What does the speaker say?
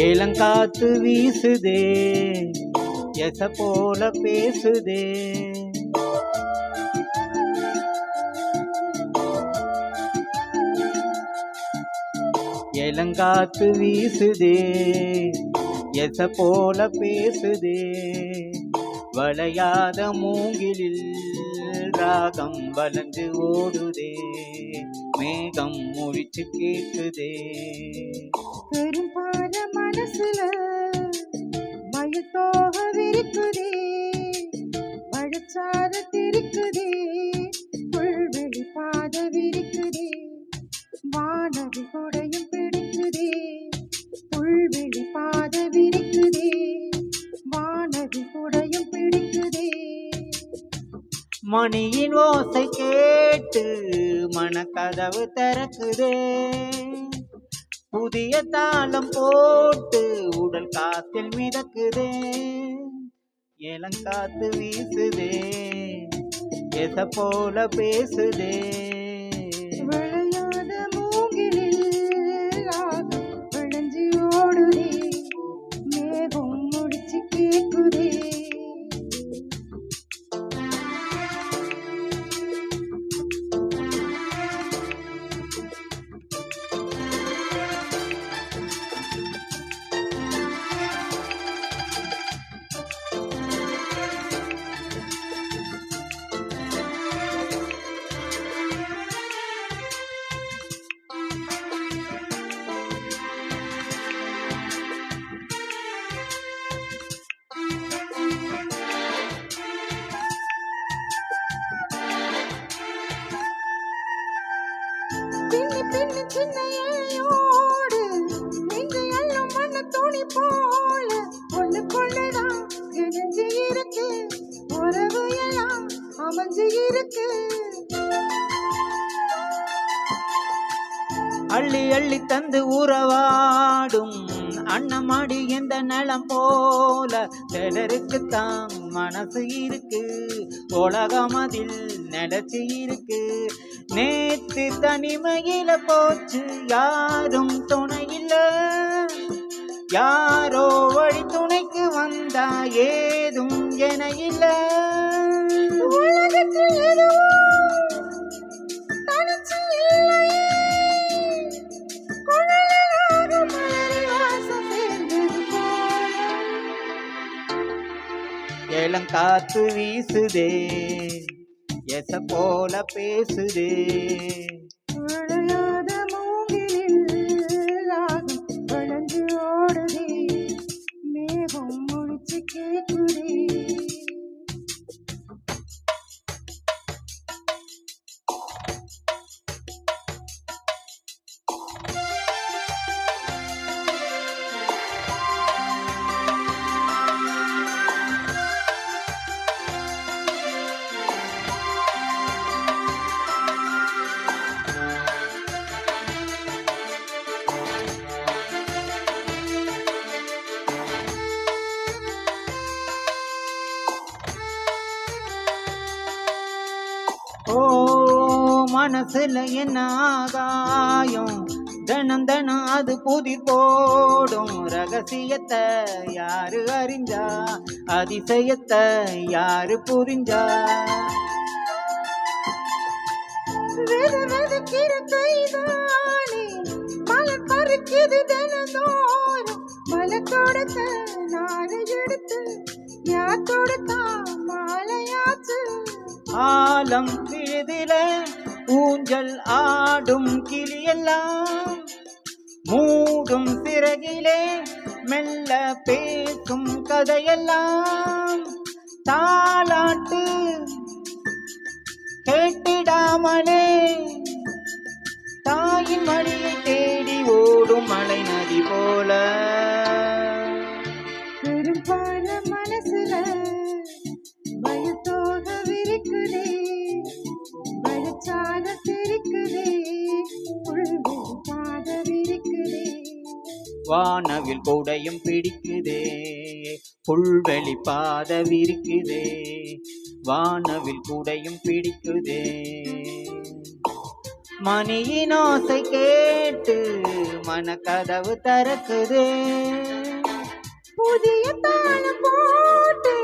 ஏலங்காத்து வீசுதே எச போல பேசுதே. ஏலங்காத்து வீசுதே எச போல பேசுதே. வளையாத மூங்கிலில் ராகம் வளைஞ்சு ஓடுதே. மேகம் முழிச்சு கேக்குதே. பெரும்பால மனசுல மயத்தோக விரிக்குதே. வழச்சார திரிக்குதே. புல்வெளி பாத விரிக்குதே. வானவி கொடையும் பிடிக்குதே. புல்வெளி பாத விரிக்குதே. வானவி கொடையும் பிடிக்குதே. மணியின் ஓசை கேட்டு மனக்கதவு திறக்குதே. புதிய தாளம் போட்டு உடல் காத்தில் மிதக்குதே. ஏலங்காத்து வீசுதே எச போல பேசுதே. விளையாத மூங்கிலில் ராகம் விளைஞ்சி ஓடுதே. மேகம் முடிச்சு கேக்குதே. பின்னி பின்னி சின்னையோடு நெஞ்சு எல்லாம் மண்ண துணி போல ஒண்ணு கொள்ளுதான் இணைஞ்சு இருக்கு. உறவு எல்லாம் அமைஞ்சு இருக்கு. அள்ளி அள்ளி தந்து உறவாடும் அண்ணமாடி எந்த நலம் போல. சிலருக்குத்தான் மனசு இருக்கு. உலகம் அதில் நிலச்சி இருக்கு. நேத்து தனிமையில போச்சு யாரும் துணையில்ல. யாரோ வழி துணைக்கு வந்தா ஏதும் என இல்ல. உலகத்தில் எதுவும் தனிச்சு இல்லையே. குழலாக மலரி வாசம் சேர்ந்தது போல. ஏலங்காத்து வீசுதே எச போல பேசுதே. விளையாத மூங்கிலில் ராகம் விளைஞ்சு ஓடுதே. மேகம் முடிச்சு கேக்குதே. ஓ மனசுல என்ன ஆகாயம். தினம் தினம் அது புதிர் போடும். ரகசியத்தை யாரு அறிஞ்சா அதிசயத்தை யாரு புரிஞ்சா. வெதுக்கிற கைதானே மலர் பறிக்குது தினந்தோறும். மலர் கொடுத்த நாரை எடுத்து யார் கொடுத்தா மாலையாச்சு. ஆலம் விழுதில ஊஞ்சல் ஆடும் கிளியெல்லாம். மூடும் சிறகிலே மெல்ல பேசும் கதையெல்லாம். தாலாட்டு கேட்டிடாமலே தாயின் மடியை தேடி ஓடும் மலை நதி போல. பெரும்பால மனசுல பயத்தோக விரிக்குதே. வழச்சால தெரிக்குதே. புல்வெளி பாத விரிக்குதே. வானவில் கூடையும் பிடிக்குதே. புல்வெளி பாத விரிக்குதே. வானவில் கூடையும் பிடிக்குதே. மணியின் ஓசை கேட்டு மனக்கதவு திறக்குது. புதிய தாளம் போட்டு